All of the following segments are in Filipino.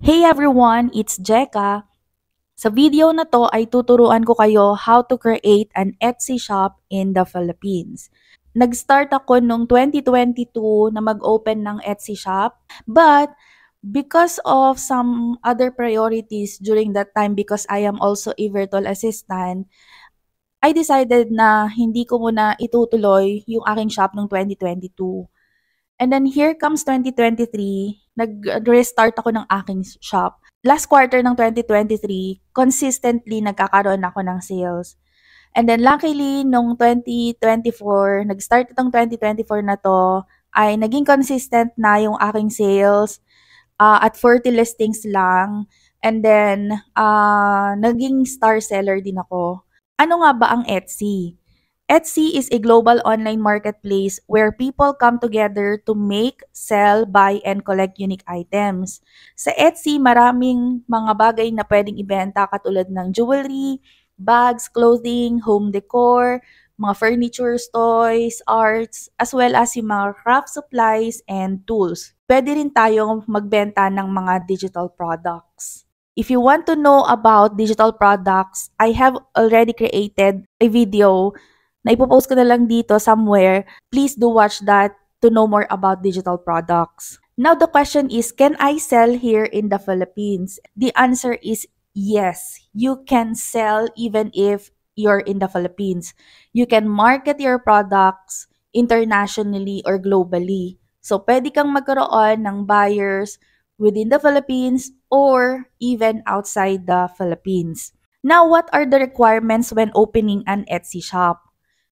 Hey everyone, it's Jeka. Sa video na to ay tuturuan ko kayo how to create an Etsy shop in the Philippines. Nag-start ako nung 2022 na mag-open ng Etsy shop, but because of some other priorities during that time, because I am also a virtual assistant, I decided na hindi ko muna itutuloy yung aking shop nung 2022. And then here comes 2023, nag-restart ako ng aking shop. Last quarter ng 2023, consistently nagkakaroon ako ng sales. And then luckily, nung 2024, nag-start itong 2024 na to, ay naging consistent na yung aking sales at 40 listings lang. And then, naging star seller din ako. Ano nga ba ang Etsy? Etsy is a global online marketplace where people come together to make, sell, buy, and collect unique items. Sa Etsy, maraming mga bagay na pwedeng ibenta katulad ng jewelry, bags, clothing, home decor, mga furnitures, toys, arts, as well as yung mga craft supplies and tools. Pwede rin tayong magbenta ng mga digital products. If you want to know about digital products, I have already created a video na ipopost ko na lang dito somewhere. Please do watch that to know more about digital products. Now the question is, can I sell here in the Philippines? The answer is yes. You can sell even if you're in the Philippines. You can market your products internationally or globally. So, pwede kang magkaroon ng buyers within the Philippines or even outside the Philippines. Now, what are the requirements when opening an Etsy shop?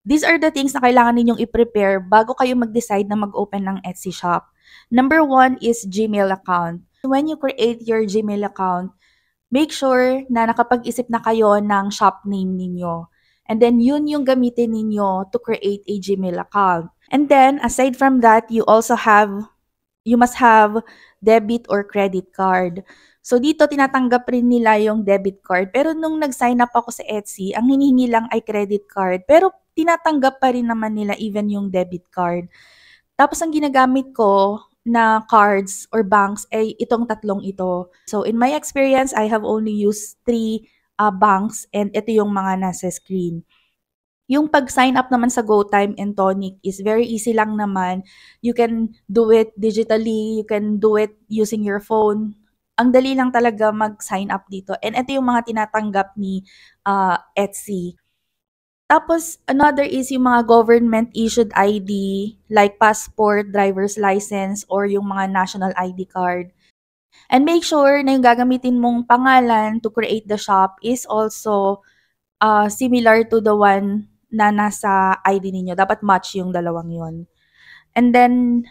These are the things na kailangan ninyong i-prepare bago kayo mag-decide na mag-open ng Etsy shop. Number one is Gmail account. When you create your Gmail account, make sure na nakapag-isip na kayo ng shop name ninyo. And then, yun yung gamitin ninyo to create a Gmail account. And then, aside from that, you must have debit or credit card. So, dito tinatanggap rin nila yung debit card. Pero nung nag-sign up ako sa Etsy, ang hinihingi lang ay credit card. Pero tinatanggap pa rin naman nila even yung debit card. Tapos ang ginagamit ko na cards or banks ay itong tatlong ito. So in my experience, I have only used three banks and ito yung mga nasa screen. Yung pag-sign up naman sa GoTime and Tonic is very easy lang naman. You can do it digitally, you can do it using your phone. Ang dali lang talaga mag-sign up dito. And ito yung mga tinatanggap ni Etsy. Tapos, another is yung mga government-issued ID like passport, driver's license, or yung mga national ID card. And make sure na yung gagamitin mong pangalan to create the shop is also similar to the one na nasa ID ninyo. Dapat match yung dalawang yon. And then,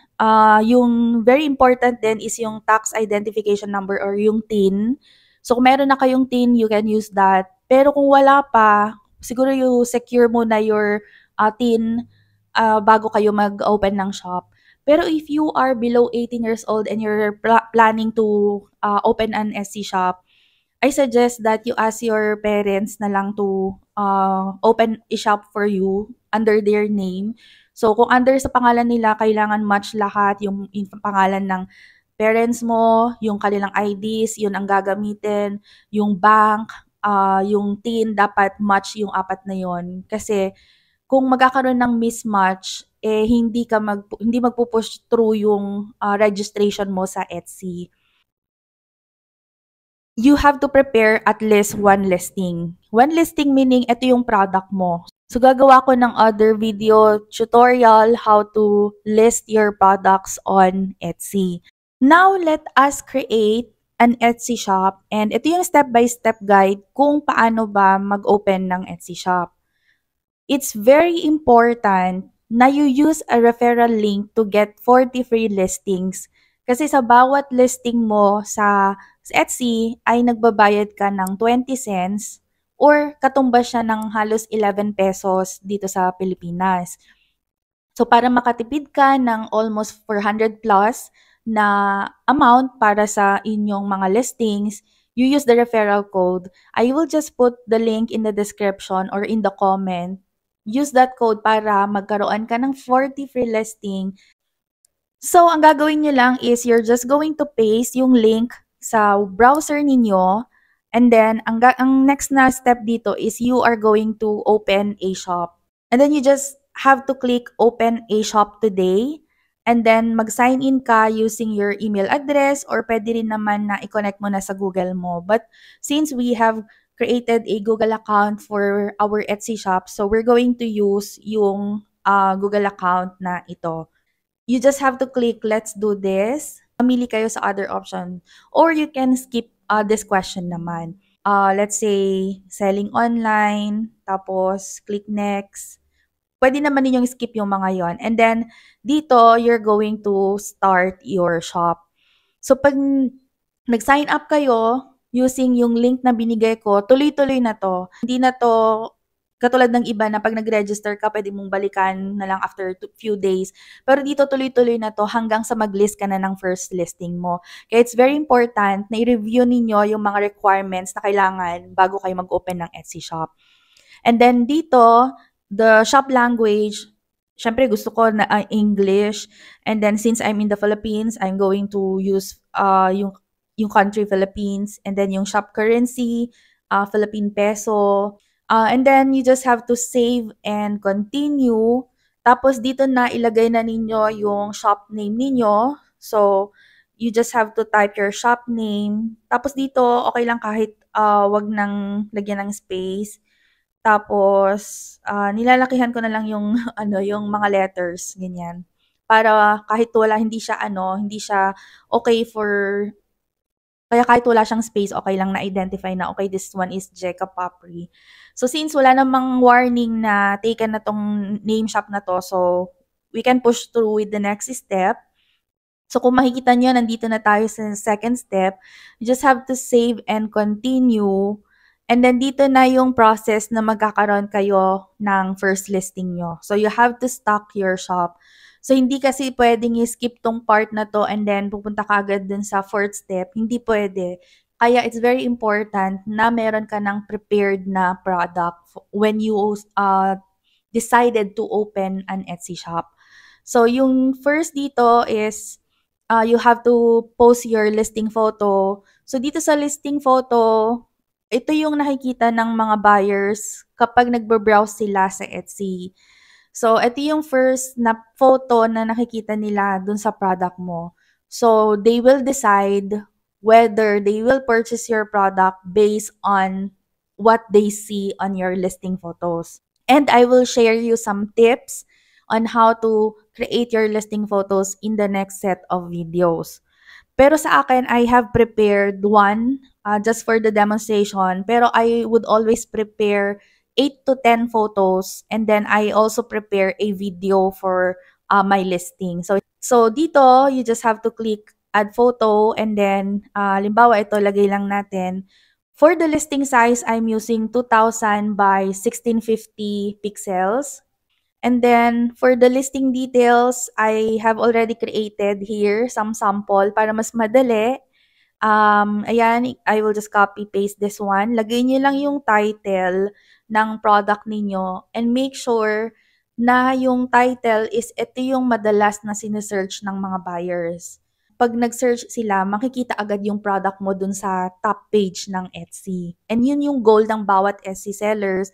yung very important din is yung tax identification number or yung TIN. So, kung meron na kayong TIN, you can use that. Pero kung wala pa, siguro you secure muna your TIN bago kayo mag-open ng shop. Pero if you are below 18 years old and you're planning to open an SC shop, I suggest that you ask your parents na lang to open a shop for you under their name. So, kung under sa pangalan nila, kailangan match lahat yung pangalan ng parents mo, yung kanilang IDs, yun ang gagamitin, yung bank, yung TIN, dapat match yung apat na yon. Kasi, kung magkakaroon ng mismatch, eh, hindi magpo-push through yung registration mo sa Etsy. You have to prepare at least one listing. One listing meaning ito yung product mo. So gagawa ko ng other video tutorial how to list your products on Etsy. Now let us create an Etsy shop and ito yung step-by-step guide kung paano ba mag-open ng Etsy shop. It's very important na you use a referral link to get 40 free listings. Kasi sa bawat listing mo sa Etsy ay nagbabayad ka ng 20 cents or katumbas siya ng halos 11 pesos dito sa Pilipinas. So para makatipid ka ng almost 400 plus na amount para sa inyong mga listings, you use the referral code. I will just put the link in the description or in the comment. Use that code para magkaroon ka ng 40 free listing. So, ang gagawin nyo lang is you're just going to paste yung link sa browser ninyo. And then, ang next na step dito is you are going to open a shop. And then you just have to click open a shop today. And then mag-sign in ka using your email address or pwede rin naman na i-connect mo na sa Google mo. But since we have created a Google account for our Etsy shop, so we're going to use yung Google account na ito. You just have to click let's do this. Mamili kayo sa other option. Or you can skip this question naman. Let's say, selling online, tapos click next. Pwede naman ninyong skip yung mga yon. And then, dito, you're going to start your shop. So, pag nag-sign up kayo using yung link na binigay ko, tuloy-tuloy na to. Hindi na to katulad ng iba na pag nag-register ka, pwede mong balikan na lang after few days. Pero dito tuloy-tuloy na to hanggang sa mag-list ka na ng first listing mo. Kaya it's very important na i-review ninyo yung mga requirements na kailangan bago kayo mag-open ng Etsy shop. And then dito, the shop language, syempre gusto ko na English. And then since I'm in the Philippines, I'm going to use yung country Philippines. And then yung shop currency, Philippine peso. And then you just have to save and continue. Tapos dito na ilagay na ninyo yung shop name ninyo. So, you just have to type your shop name. Tapos dito, okay lang kahit wag nang lagyan ng space. Tapos, nilalakihan ko na lang yung yung mga letters, ganyan. Para kahit hindi siya okay for kaya kahit wala siyang space, okay lang na-identify na, okay, this one is Jeka Papri. So, since wala namang warning na taken na tong name shop na to, so, we can push through with the next step. So, kung makikita nyo, nandito na tayo sa second step. You just have to save and continue. And then, dito na yung process na magkakaroon kayo ng first listing nyo. So, you have to stock your shop. So, hindi kasi pwedeng i-skip tong part na to and then pupunta ka agad dun sa fourth step. Hindi pwede. Kaya, it's very important na meron ka ng prepared na product when you decided to open an Etsy shop. So, yung first dito is you have to post your listing photo. So, dito sa listing photo, ito yung nakikita ng mga buyers kapag nagbe-browse sila sa Etsy. So, ito yung first na photo na nakikita nila dun sa product mo. So, they will decide whether they will purchase your product based on what they see on your listing photos. And I will share you some tips on how to create your listing photos in the next set of videos. Pero sa akin, I have prepared one just for the demonstration. Pero I would always prepare 8 to 10 photos and then I also prepare a video for my listing. So dito, you just have to click add photo and then limbawa ito, lagay lang natin. For the listing size, I'm using 2000 by 1650 pixels. And then, for the listing details, I have already created here some sample para mas madali. Ayan, I will just copy-paste this one. Lagay niyo lang yung title ng product ninyo and make sure na yung title is ito yung madalas na sinesearch ng mga buyers. Pag nag-search sila, makikita agad yung product mo dun sa top page ng Etsy. And yun yung goal ng bawat Etsy sellers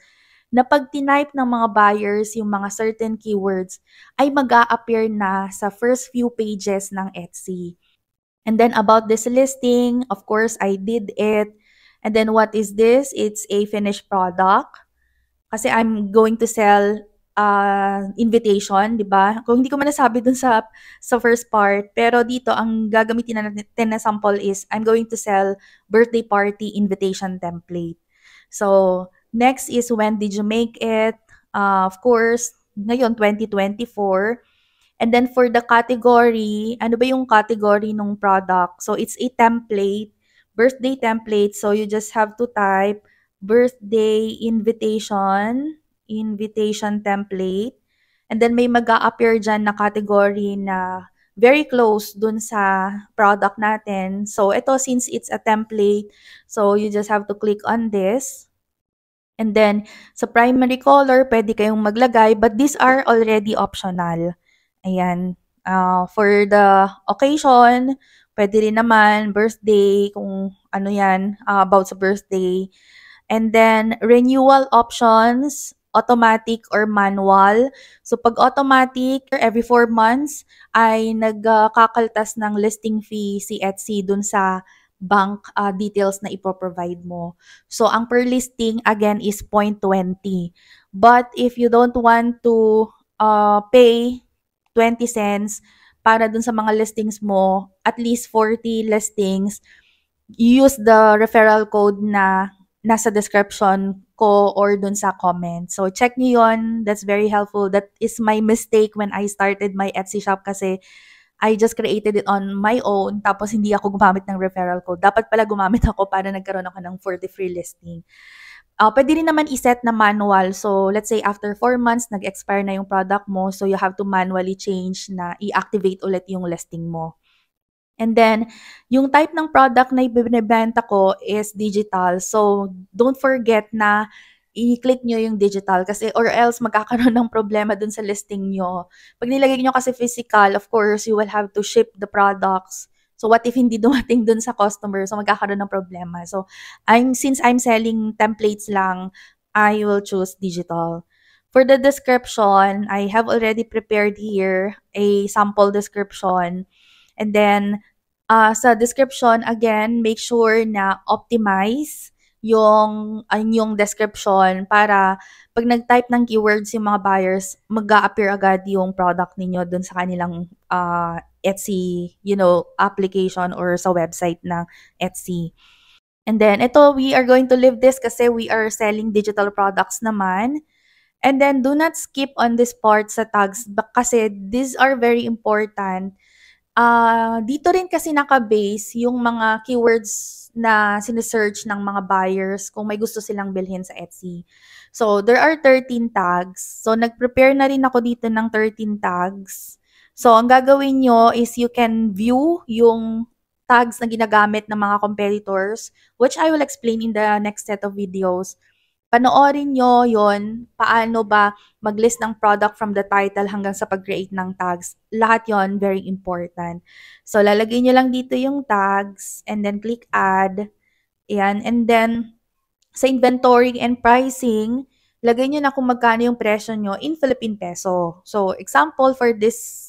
na pag tinype ng mga buyers yung mga certain keywords, ay mag-a-appear na sa first few pages ng Etsy. And then about this listing, of course, I did it. And then what is this? It's a finished product. Kasi I'm going to sell invitation, di ba? Kung hindi ko man nasabi dun sa first part, pero dito, ang gagamitin natin na sample is, I'm going to sell birthday party invitation template. So, next is when did you make it? Of course, ngayon 2024. And then for the category, ano ba yung category ng product? So it's a template, birthday template. So you just have to type birthday invitation template. And then may mag-a-appear dyan na category na very close dun sa product natin. So ito, since it's a template, so you just have to click on this. And then, sa primary color, pwede kayong maglagay, but these are already optional. Ayan. For the occasion, Puwede rin naman birthday kung ano 'yan, about sa birthday. And then renewal options, automatic or manual. So 'pag automatic, every 4 months ay kakaltas ng listing fee si Etsy dun sa bank, details na ipo-provide mo. So ang per listing again is 0.20. But if you don't want to, pay 20 cents para dun sa mga listings mo, at least 40 listings, use the referral code na nasa description ko or dun sa comment. So, check nyo yun. That's very helpful. That is my mistake when I started my Etsy shop kasi I just created it on my own tapos hindi ako gumamit ng referral code. Dapat pala gumamit ako para nagkaroon ako ng 40 free listing. Pwede rin naman iset na manual. So, let's say after 4 months, nag-expire na yung product mo. So, you have to manually change na i-activate ulit yung listing mo. And then, yung type ng product na ibinebenta ko is digital. So, don't forget na i-click nyo yung digital kasi or else magkakaroon ng problema dun sa listing nyo. Pag nilagay nyo kasi physical, of course, you will have to ship the products. So, what if hindi dumating dun sa customer? So, magkakaroon ng problema. So, since I'm selling templates lang, I will choose digital. For the description, I have already prepared here a sample description. And then, sa description, again, make sure na optimize yung inyong description para pag nag-type ng keywords yung mga buyers, mag-a-appear agad yung product ninyo dun sa kanilang Etsy, application or sa website ng Etsy. And then, ito, we are going to leave this kasi we are selling digital products naman. And then, do not skip on this part sa tags kasi these are very important. Dito rin kasi naka-base yung mga keywords na sine-search ng mga buyers kung may gusto silang bilhin sa Etsy. So, there are 13 tags. So, nag-prepare na rin ako dito ng 13 tags. So, ang gagawin nyo is you can view yung tags na ginagamit ng mga competitors, which I will explain in the next set of videos. Panoorin nyo yon paano ba mag-list ng product from the title hanggang sa pag-create ng tags. Lahat yon very important. So, lalagay nyo lang dito yung tags and then click add. Ayan. And then, sa inventory and pricing, lagay nyo na kung magkano yung presyo nyo in Philippine peso. So, example for this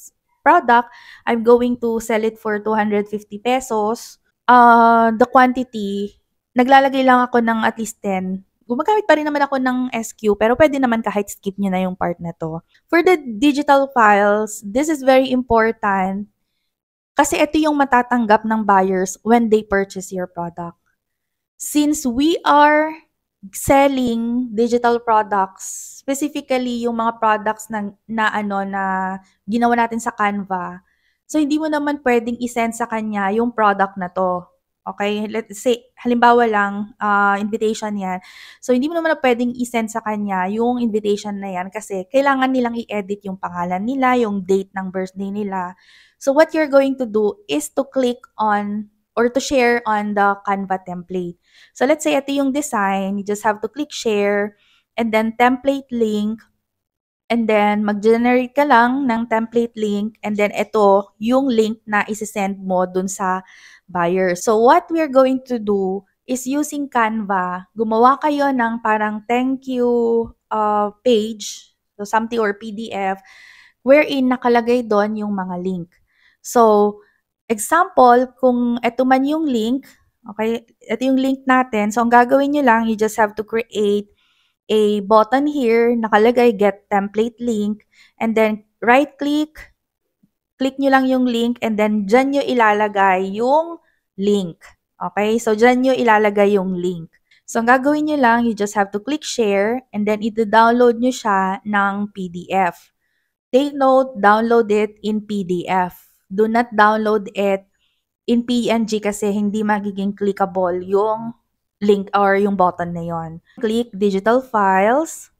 product, I'm going to sell it for 250 pesos. The quantity, naglalagay lang ako ng at least 10. Gumagamit pa rin naman ako ng SQ, pero pwede naman kahit skip nyo na yung part na to. For the digital files, this is very important kasi ito yung matatanggap ng buyers when they purchase your product. Since we are selling digital products, specifically yung mga products na ginawa natin sa Canva, so hindi mo naman pwedeng i-send sa kanya yung product na to. Okay? Let's say, halimbawa lang, invitation yan. So, hindi mo naman na pwedeng i-send sa kanya yung invitation na yan kasi kailangan nilang i-edit yung pangalan nila, yung date ng birthday nila. So, what you're going to do is to click on or to share on the Canva template. So, let's say ito yung design. You just have to click share and then template link. And then, mag-generate ka lang ng template link. And then, ito yung link na isi-send mo dun sa buyer. So, what we're going to do is using Canva, gumawa kayo ng parang thank you page, so something or PDF, wherein nakalagay doon yung mga link. So, example, kung ito man yung link, okay, ito yung link natin. So, ang gagawin nyo lang, you just have to create a button here, nakalagay get template link, and then right-click, click nyo lang yung link, and then dyan nyo ilalagay yung link. Okay? So, dyan nyo ilalagay yung link. So, ang gagawin nyo lang, you just have to click share, and then ito-download nyo siya ng PDF. Take note, download it in PDF. Do not download it in PNG kasi hindi magiging clickable yung link or yung button na yon. Click digital files.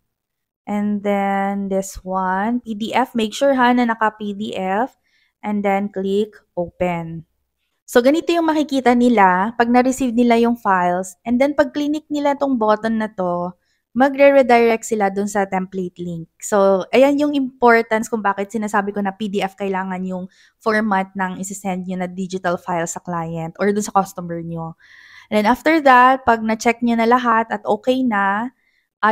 And then this one, PDF. Make sure na naka-PDF. And then click open. So, ganito yung makikita nila pag na-receive nila yung files. And then, pag clinic nila tong button na to, magre-redirect sila dun sa template link. So, ayan yung importance kung bakit sinasabi ko na PDF kailangan yung format ng isi-send nyo na digital file sa client or dun sa customer nyo. And then after that, pag na-check nyo na lahat at okay na,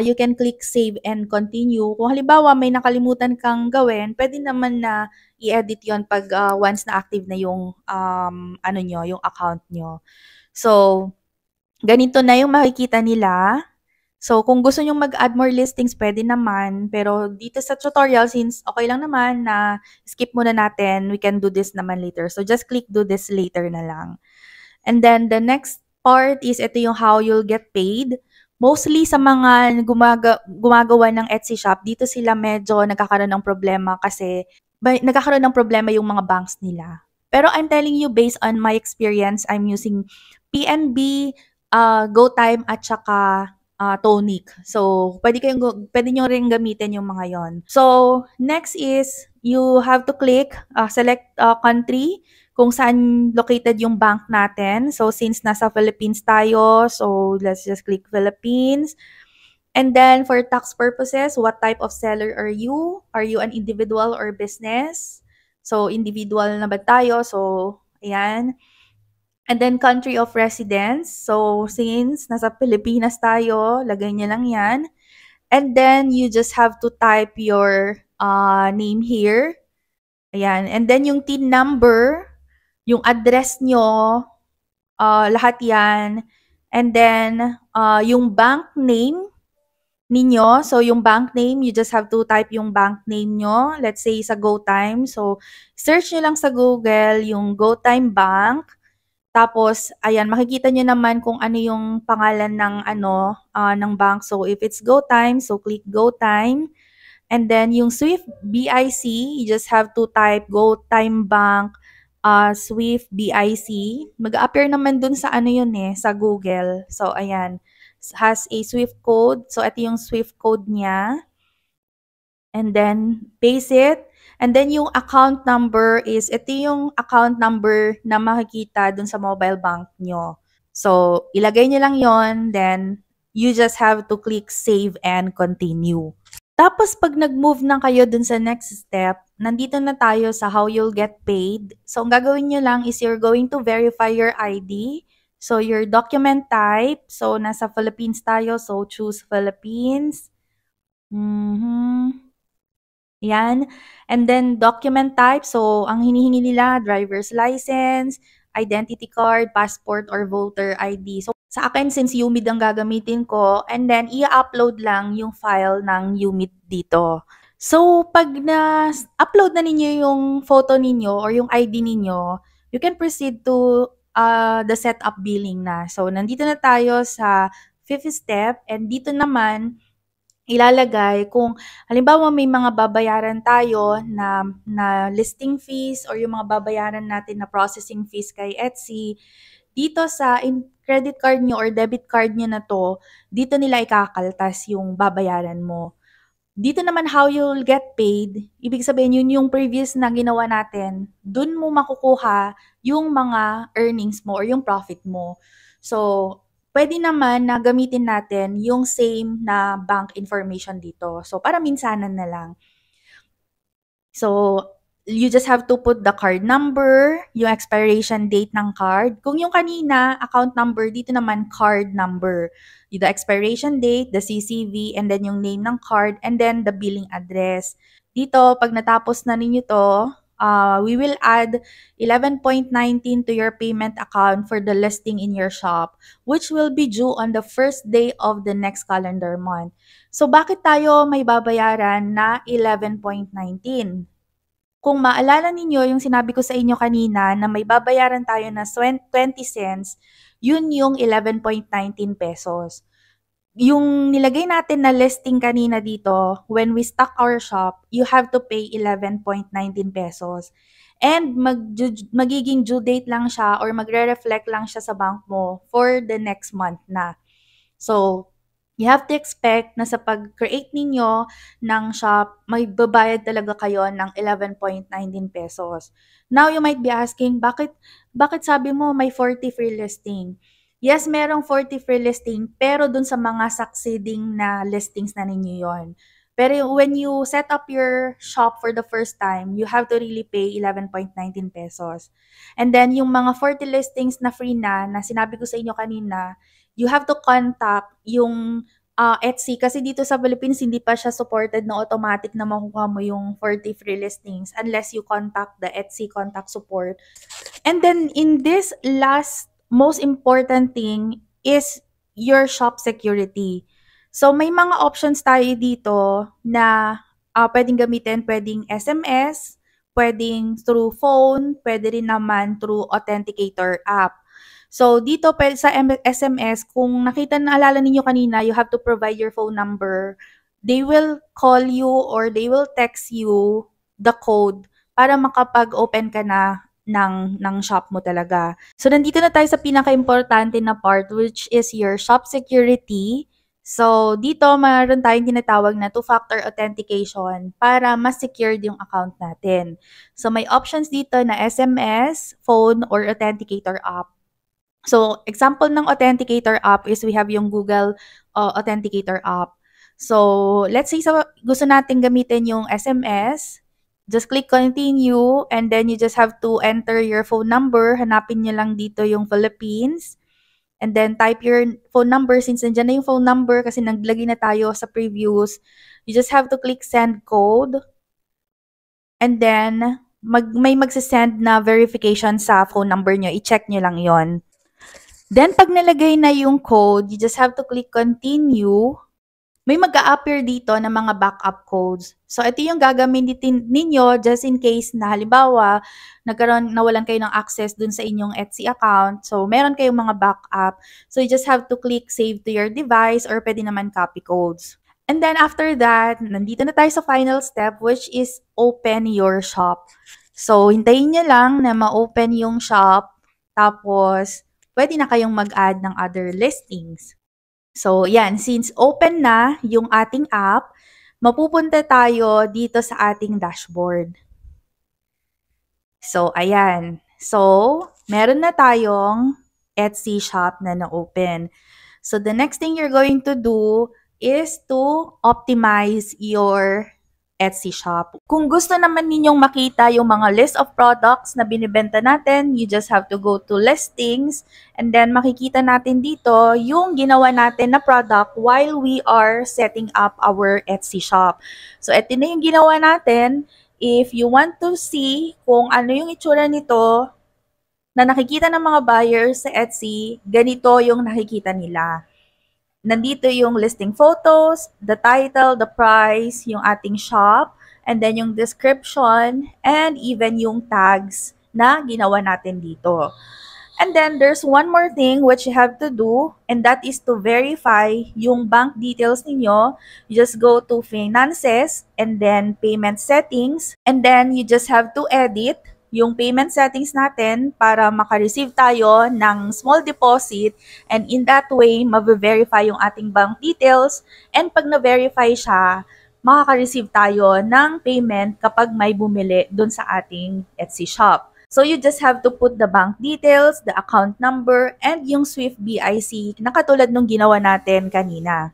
you can click save and continue. Kung halimbawa may nakalimutan kang gawin, pwede naman na i-edit yon pag once na active na yung ano nyo, yung account nyo. So, ganito na yung makikita nila. So, kung gusto nyong mag-add more listings, pwede naman. Pero dito sa tutorial, since okay lang naman na skip muna natin, we can do this naman later. So, just click do this later na lang. And then, the next part is ito yung how you'll get paid. Mostly sa mga gumagawa ng Etsy shop, dito sila medyo nagkakaroon ng problema kasi nagkakaroon ng problema yung mga banks nila. Pero I'm telling you, based on my experience, I'm using PNB, GoTime, at saka Tonic. So, pwede nyo rin gamitin yung mga yon. So, next is, you have to click, select country, kung saan located yung bank natin. So, since nasa Philippines tayo, so let's just click Philippines. And then, for tax purposes, what type of seller are you? Are you an individual or business? So, individual na ba tayo? So, ayan. And then, country of residence. So, since nasa Pilipinas tayo, lagay niyo lang yan. And then, you just have to type your name here. Ayan. And then, yung TIN number, yung address nyo, lahat yan. And then, yung bank name ninyo. So, yung bank name, you just have to type yung bank name nyo. Let's say sa GoTime. So, search nyo lang sa Google yung GoTime Bank. Tapos, ayan, makikita nyo naman kung ano yung pangalan ng ng bank. So, if it's GoTime, so click GoTime. And then, yung Swift BIC, you just have to type GoTime Bank, Swift BIC. Mag-appear naman dun sa ano yun sa Google. So, ayan, has a Swift code. So, ito yung Swift code niya. And then, paste it. And then, yung account number is, ito yung account number na makikita dun sa mobile bank nyo. So, ilagay nyo lang yon. Then, you just have to click save and continue. Tapos, pag nag-move na kayo dun sa next step, nandito na tayo sa how you'll get paid. So, ang gagawin nyo lang is you're going to verify your ID. So, your document type. So, nasa Philippines tayo. So, choose Philippines. Yan. And then, document type. So, ang hinihingi nila, driver's license, identity card, passport, or voter ID. So, sa akin, since UMID ang gagamitin ko, and then, i-upload lang yung file ng UMID dito. So, pag na-upload na ninyo yung photo ninyo or yung ID ninyo, you can proceed to the setup billing na. So, nandito na tayo sa fifth step, and dito naman, ilalagay kung halimbawa may mga babayaran tayo na listing fees or yung mga babayaran natin na processing fees kay Etsy, dito sa credit card nyo or debit card nyo na to, dito nila ikakaltas yung babayaran mo. Dito naman how you'll get paid, ibig sabihin yun yung previous na ginawa natin, dun mo makukuha yung mga earnings mo or yung profit mo. So, pwede naman na gamitin natin yung same na bank information dito. So, para minsanan na lang. So, you just have to put the card number, yung expiration date ng card. Kung yung kanina, account number, dito naman card number. The expiration date, the CCV, and then yung name ng card, and then the billing address. Dito, pag natapos na ninyo to, we will add 11.19 to your payment account for the listing in your shop, which will be due on the first day of the next calendar month. So, bakit tayo may babayaran na 11.19? Kung maalala ninyo yung sinabi ko sa inyo kanina na may babayaran tayo na 20 cents, yun yung 11.19 pesos. Yung nilagay natin na listing kanina dito, when we stock our shop, you have to pay 11.19 pesos. And magiging due date lang siya or magre-reflect lang siya sa bank mo for the next month na. So, you have to expect na sa pag-create ninyo ng shop, may babayad talaga kayo ng 11.19 pesos. Now, you might be asking, bakit sabi mo may 40 free listing? Yes, merong 40 free listing, pero dun sa mga succeeding na listings na ninyo yon. Pero when you set up your shop for the first time, you have to really pay 11.19 pesos. And then yung mga 40 listings na free na sinabi ko sa inyo kanina, you have to contact yung Etsy kasi dito sa Philippines hindi pa siya supported na automatic na makukuha mo yung 40 free listings unless you contact the Etsy contact support. And then in this last most important thing is your shop security. So may mga options tayo dito na pwedeng gamitin, pwedeng SMS, pwedeng through phone, pwede rin naman through authenticator app. So dito sa SMS, kung naalala ninyo kanina, you have to provide your phone number. They will call you or they will text you the code para makapag-open ka na ng shop mo talaga. So, nandito na tayo sa pinaka-importante na part which is your shop security. So, dito mayroon tayong tinatawag na two-factor authentication para mas secured yung account natin. So, may options dito na SMS, phone, or authenticator app. So, example ng authenticator app is we have yung Google Authenticator app. So, let's say gusto natin gamitin yung SMS, just click continue and then you just have to enter your phone number. Hanapin nyo lang dito yung Philippines. And then type your phone number since nandiyan na yung phone number kasi naglagay na tayo sa previews. You just have to click send code. And then, may magsisend na verification sa phone number nyo. I-check nyo lang yon. Then, pag nalagay na yung code, you just have to click continue. May mag-a-appear dito na mga backup codes. So, ito yung gagamitin ninyo just in case na halimbawa, nawalan kayo ng access dun sa inyong Etsy account. So, meron kayong mga backup. So, you just have to click save to your device or pwede naman copy codes. And then after that, nandito na tayo sa final step which is open your shop. So, hintayin nyo lang na ma-open yung shop. Tapos, pwede na kayong mag-add ng other listings. So, yan. Since open na yung ating app, mapupunta tayo dito sa ating dashboard. So, ayan. So, meron na tayong Etsy shop na na-open. So, the next thing you're going to do is to optimize your Etsy shop. Kung gusto naman ninyong makita yung mga list of products na binibenta natin, you just have to go to listings and then makikita natin dito yung ginawa natin na product while we are setting up our Etsy shop. So, ito na yung ginawa natin. If you want to see kung ano yung itsura nito na nakikita ng mga buyers sa Etsy, ganito yung nakikita nila. Nandito yung listing photos, the title, the price, yung ating shop, and then yung description, and even yung tags na ginawa natin dito. And then there's one more thing which you have to do, and that is to verify yung bank details ninyo. You just go to finances, and then payment settings, and then you just have to edit yung payment settings natin para makareceive tayo ng small deposit and in that way, ma-verify yung ating bank details and pag na-verify siya, makaka-receive tayo ng payment kapag may bumili dun sa ating Etsy shop. So, you just have to put the bank details, the account number, and yung Swift BIC na katulad nung ginawa natin kanina.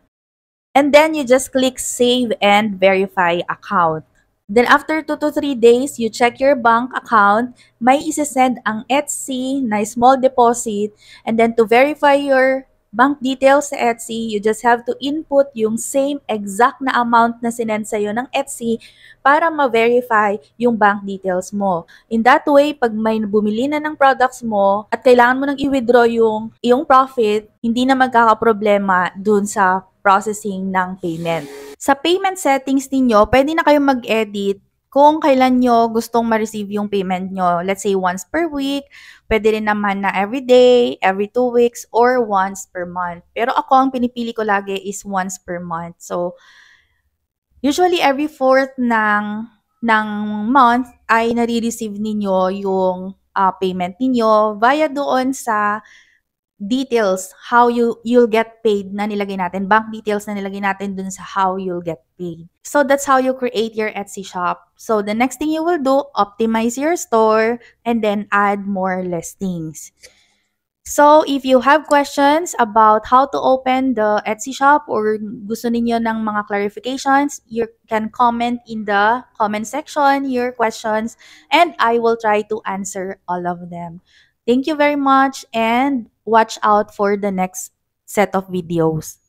And then, you just click Save and Verify Account. Then after 2 to 3 days, you check your bank account, may isesend ang Etsy na small deposit, and then to verify your bank details sa Etsy, you just have to input yung same exact na amount na sinend sa'yo ng Etsy para ma-verify yung bank details mo. In that way, pag may bumili na ng products mo at kailangan mo nang i-withdraw yung iyong profit, hindi na magkakaproblema dun sa processing ng payment. Sa payment settings ninyo, pwede na kayong mag-edit kung kailan nyo gustong ma-receive yung payment nyo. Let's say once per week, pwede rin naman na every day, every 2 weeks, or once per month. Pero ako, ang pinipili ko lagi is once per month. So, usually every 4th ng month ay nare-receive ninyo yung payment ninyo via doon sa details, how you'll get paid na nilagay natin, bank details na nilagay natin dun sa how you'll get paid. So that's how you create your Etsy shop. So the next thing you will do, optimize your store and then add more listings. So, if you have questions about how to open the Etsy shop or gusto ninyo ng mga clarifications, you can comment in the comment section your questions and I will try to answer all of them. Thank you very much and watch out for the next set of videos.